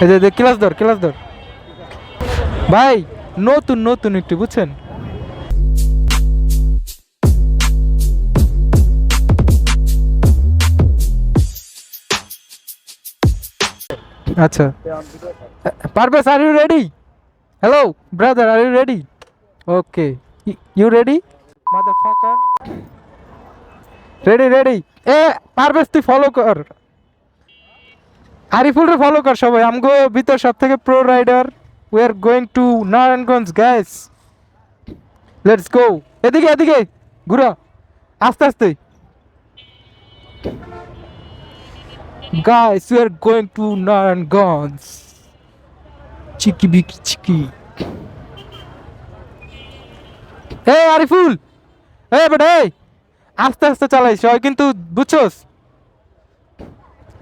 এই যে ক্লাস ধর ক্লাস ধর ভাই, নতুন নতুন একটু বুঝছেন। আচ্ছা, Parvez are you ready? Hello brother, are you ready? Okay, you ready motherfucker? Ready ready. এ পারভেজ তুই ফলো কর, আরিফুল রে ফলো কর সবাই। আমগো ভিতর সব থেকে pro rider, we are going to Narayanganj guys, let's go. এদিকে এদিকে ঘুরা, আস্তে আস্তে guys, we are going to Narayanganj. চিকি বিকি চিকি। এ আরিফুল, এ বেটা এই, আস্তে আস্তে চালাইস ওই কিন্তু, বুঝছস?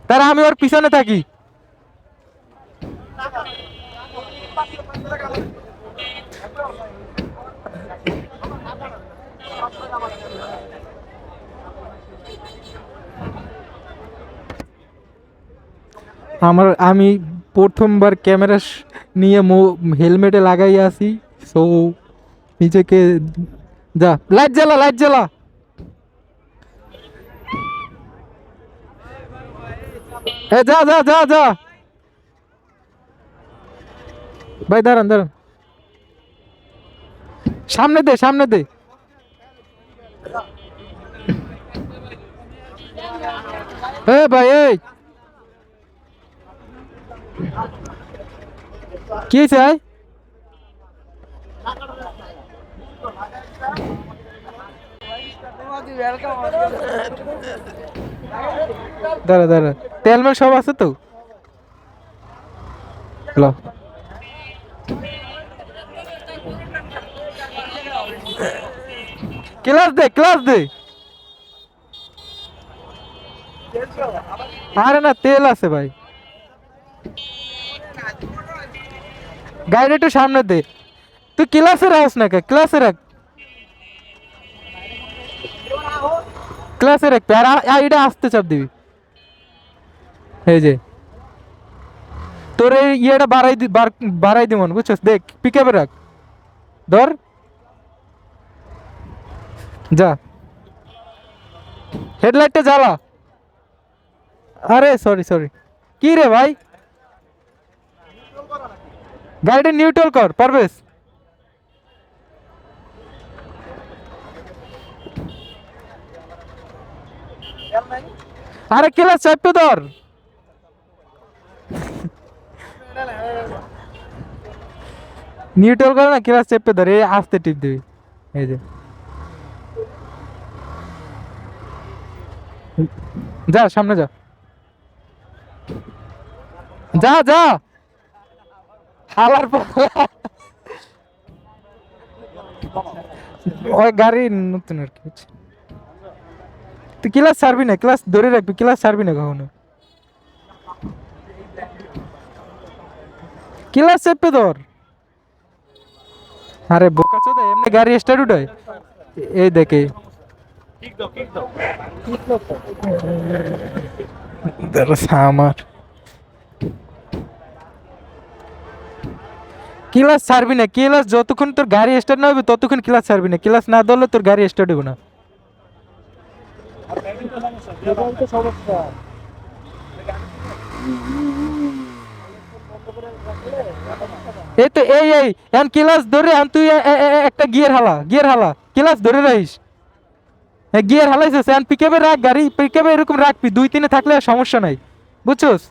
তারা আমি ওর পিছনে থাকি। আমি প্রথমবার ক্যামেরা নিয়ে হেলমেটে লাগাই আছি, সো নিজেকে, যা লাইট জ্বালা লাইট জ্বালা। এ যা যা যা যা ভাই, দাঁড়ান দাঁড়ান, সামনে দে সামনে দে। এ ভাই এই, কি চাই? দাঁড়া দাঁড়া, তেলমেল সব আছে তো? ল, ক্লাস দে ক্লাস দে। আরে না, তেল আছে ভাই, গাড়ি একটু সামনে দে। তুই ক্লাসে রাখস না কে? ক্লাসে রাখ, ক্লাসে রাখবি। আর এটা আসতে চাপ দিবি। এই যে তোর এই ইয়েটা বাড়াই দি মন, বুঝছস? দেখ পিক আপে রাখ, ধর, যা হেডলাইটটা জ্বালা। আরে সরি সরি, কি রে ভাই, গাড়িটা নিউট্রাল কর পারবেশ। আরে ক্লাস চাপতে ধর, নিউট্রাল কর না, ক্লাস চেপে ধর, এই আস্তে টিপ দিবি। এই যে যা সামনে যা, যা যা হালার পালা। ওই গাড়ি নতুন আর কি হচ্ছে। তুই ক্লাস ছাড়বি না, ক্লাস ধরে রাখবি, ক্লাস ছাড়বি না কখনো। ক্লাস চেপে ধর। আরে বোকা চোদা, এমনি গাড়ি স্টার্ট উঠায়? এই দেখে আমার ক্লাস ছাড়বি না, ক্লাস যতক্ষণ তোর গাড়ি স্টার্ট না হবে ততক্ষণ ক্লাস ছাড়বি না। ক্লাস না ধরলে তোর গাড়ি স্টার্ট হবে না। এই তো এই এখন ক্লাস ধরে, এখন তুই একটা গিয়ার হালা, গিয়ার হালা, ক্লাস ধরে রাখিস। গিয়ার হালাইছিস, এখন পিকআপে রাখ গাড়ি, পিকআপে এরকম রাখবি, 2-3 থাকলে আর সমস্যা নাই, বুঝছস?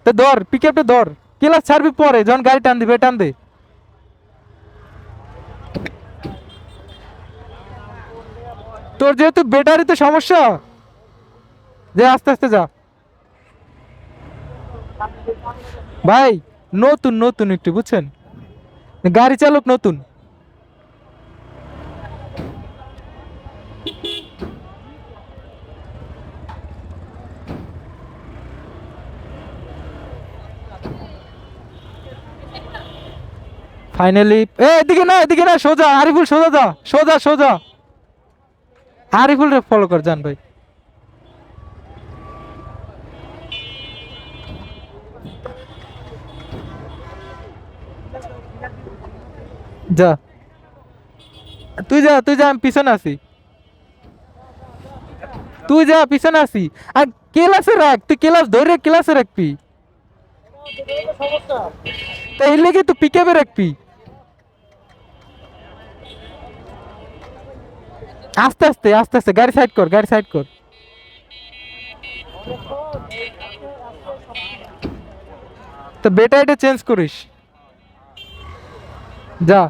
তো ধর পিকআপটা ধর, ক্লাস ছাড়বি পরে যখন গাড়ি টান দিবে, টান দে। তোর যেহেতু ব্যাটারিতে সমস্যা, যে আস্তে আস্তে যা ভাই। নতুন নতুন একটু বুঝছেন, গাড়ি চালক নতুন। ফাইনালি এদিকে না, এদিকে না, সোজা আরিফুল, সোজা যা, সোজা সোজা। আরিফুল রে ফলো কর, জান ভাই। যা, তুই যা আমি পিছনে আছি। তুই যা পিছনে আছি। আর ক্লাসে রাখ, তুই ক্লাস ধরে ক্লাসে রাখবি। তাইলে কি তুই পিকআপে রাখবি। আস্তে আস্তে আস্তে আস্তে গাড়ি সাইড কর, গাড়ি সাইড কর। তো বেটা এটা চেঞ্জ করিস। যা।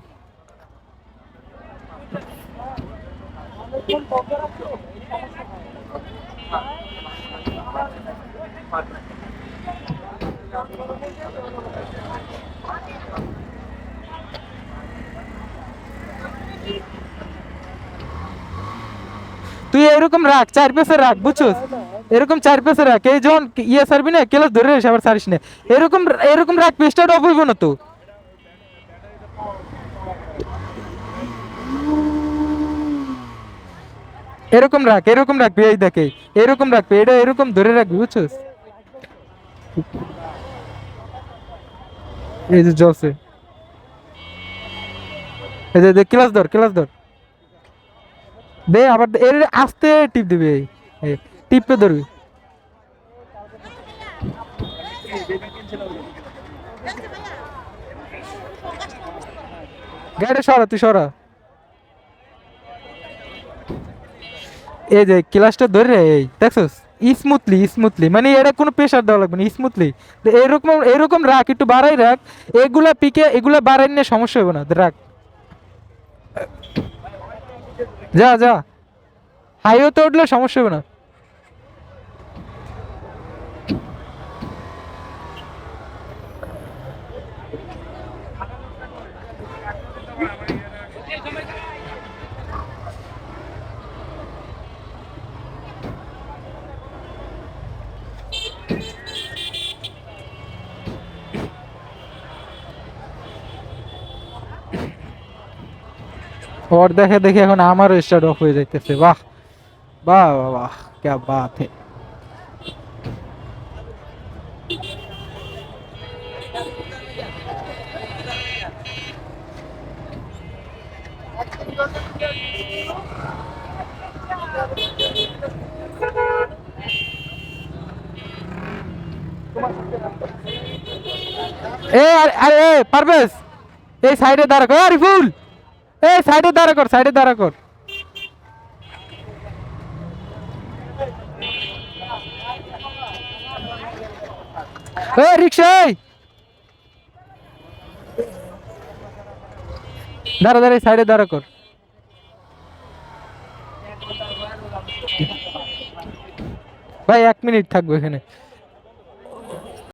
তুই এরকম রাখ, চার পেছে রাখ, বুঝছস? এরকম চার পেছে রাখ, এই যখন ইয়ে সারবি না ক্লাস ধরে রাখিস, আবার সারিস না। এরকম এরকম রাখ, পেস্টার অফ হইব না তো। এরকম রাখ, এরকম রাখবি, এই দেখে এরকম রাখবি, এটা এরকম ধরে রাখবি, বুঝছস? এই যে জসে, এই যে ক্লাস ধর, ক্লাস ধর। দে আবার এর আস্তে টিপ দিবি, এই টিপে ধরবি। গাড়ি সরা, তুই সরা। এই যে ক্লাসটা ধরে, এই দেখছস? স্মুথলি স্মুথলি, মানে এটা কোনো প্রেশার দেওয়া লাগবে না, স্মুথলি। এরকম এরকম রাখ, একটু বাড়াই রাখ। এগুলা পিকে এগুলা বাড়াই নিয়ে সমস্যা হবে না, রাখ। যা যা, হাইওয়েতে উঠলে সমস্যা হবে না। ওর দেখে দেখে এখন আমারও স্টার্ট অফ হয়ে যাইতেছে। বাহ বাহ বাহ বাহ, क्या बात है। এ আরে এ পারভেজ, এই সাইডে দাঁড়া কর, আরিফুল এই সাইডে দাঁড়া কর, সাইডে দাঁড়া কর। এ রিক্সা, এই দাঁড়া দাঁড়া, সাইডে দাঁড়া কর। ভাই 1 মিনিট থাকবো এখানে।